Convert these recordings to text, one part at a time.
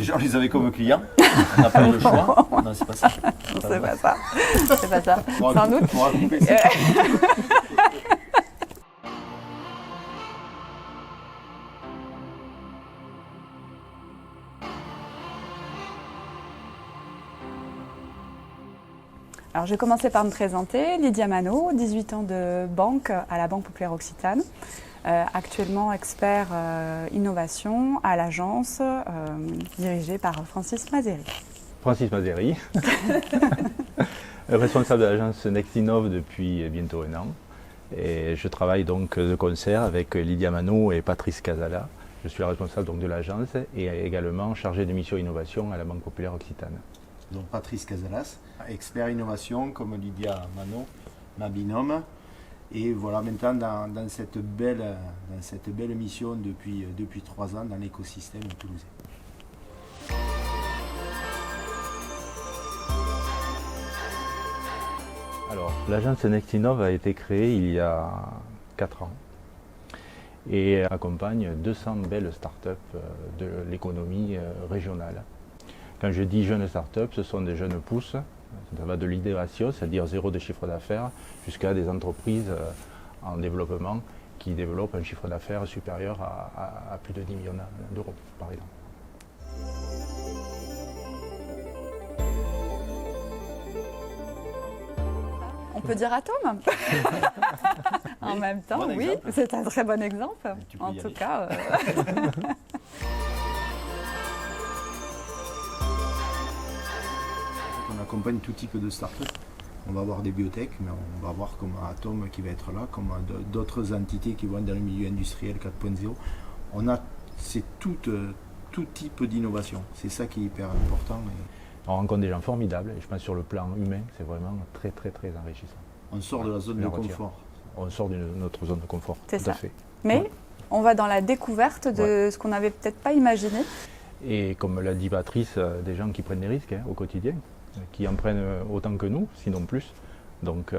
déjà, on les avait comme clients. On n'a pas eu le choix. Non, c'est pas ça. C'est pas ça. C'est pas ça. Sans doute. On va couper ça. Alors, je vais commencer par me présenter. Lydia Manot, 18 ans de banque à la Banque Populaire Occitane. Actuellement expert innovation à l'agence dirigée par Francis Mazeri. Francis Mazeri, responsable de l'agence Nextinov depuis bientôt 1 an. Et je travaille donc de concert avec Lydia Manot et Patrice Casala. Je suis le responsable donc de l'agence et également chargé de mission innovation à la Banque Populaire Occitane. Donc Patrice Casalas, expert innovation comme Lydia Manot, ma binôme. Et voilà maintenant dans cette belle mission depuis 3 ans dans l'écosystème toulousain. Alors, l'agence Nextinov a été créée il y a 4 ans et accompagne 200 belles startups de l'économie régionale. Quand je dis jeunes startups, ce sont des jeunes pousses, ça va de l'idéation, c'est-à-dire 0 de chiffre d'affaires, jusqu'à des entreprises en développement qui développent un chiffre d'affaires supérieur à plus de 10 millions d'euros, par exemple. On peut dire Atom. En même temps, bon oui, exemple. c'est un très bon exemple. Tu peux En y tout aller. cas. On accompagne tout type de start-up. On va avoir des biotech, mais on va voir comme Atom qui va être là, comme d'autres entités qui vont être dans le milieu industriel 4.0. C'est tout type d'innovation. C'est ça qui est hyper important. On rencontre des gens formidables et je pense sur le plan humain, c'est vraiment très très très enrichissant. On sort de la zone de On retire. confort. On sort de notre zone de confort, C'est tout ça. à fait. Mais Ouais. on va dans la découverte de ce qu'on n'avait peut-être pas imaginé. Et comme l'a dit Patrice, des gens qui prennent des risques au quotidien, qui en prennent autant que nous, sinon plus. Donc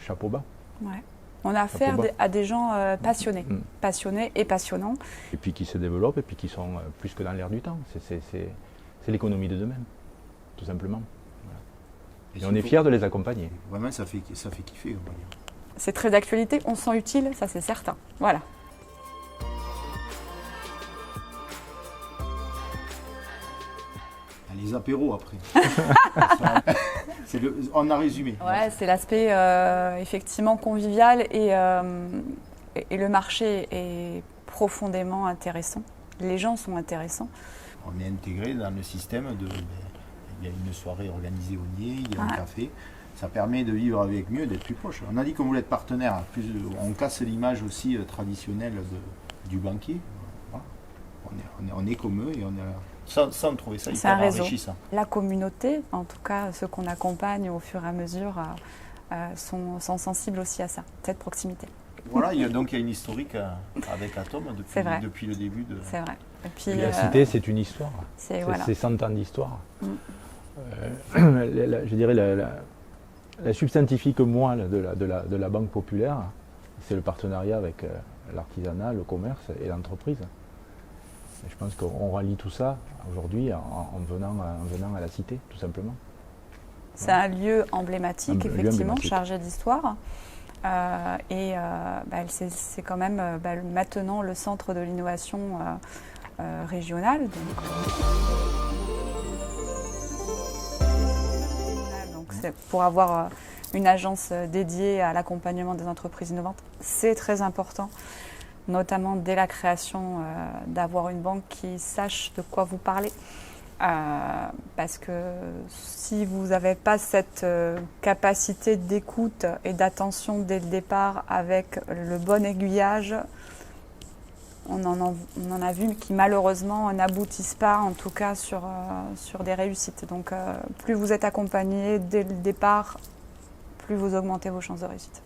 chapeau bas. Ouais. On a affaire bas. à des gens passionnés, Mm. passionnés et passionnants. Et puis qui se développent et puis qui sont plus que dans l'air du temps. C'est l'économie de demain, tout simplement. Et on est fiers de les accompagner. Vraiment, ça fait kiffer, on va dire. C'est très d'actualité, on se sent utile, ça c'est certain. Voilà. Les apéros après. On a résumé. Ouais, c'est l'aspect effectivement convivial et le marché est profondément intéressant. Les gens sont intéressants. On est intégré dans le système il y a une soirée organisée au Nier, il y a un café. Ça permet de vivre avec mieux, d'être plus proche. On a dit qu'on voulait être partenaire. On casse l'image aussi traditionnelle du banquier. Voilà. On est comme eux et on est sans trouver ça C'est un hyper réseau. enrichissant. La communauté, en tout cas ceux qu'on accompagne au fur et à mesure, sont sensibles aussi à ça, cette proximité. Voilà, il y a une historique avec Atom C'est vrai. depuis le début de. C'est vrai. Et puis, Et la cité, c'est une histoire. c'est voilà. C'est 100 ans d'histoire. Mm. Je dirais la substantifique moelle de la Banque Populaire, c'est le partenariat avec l'artisanat, le commerce et l'entreprise. Et je pense qu'on rallie tout ça aujourd'hui en venant à la cité, tout simplement. C'est un lieu emblématique, Un lieu effectivement, emblématique. chargé d'histoire. C'est quand même maintenant le centre de l'innovation régionale. Donc c'est pour avoir une agence dédiée à l'accompagnement des entreprises innovantes, c'est très important, notamment dès la création, d'avoir une banque qui sache de quoi vous parlez. Parce que si vous n'avez pas cette capacité d'écoute et d'attention dès le départ avec le bon aiguillage, on en a vu qui malheureusement n'aboutissent pas, en tout cas sur des réussites. Donc plus vous êtes accompagné dès le départ, plus vous augmentez vos chances de réussite.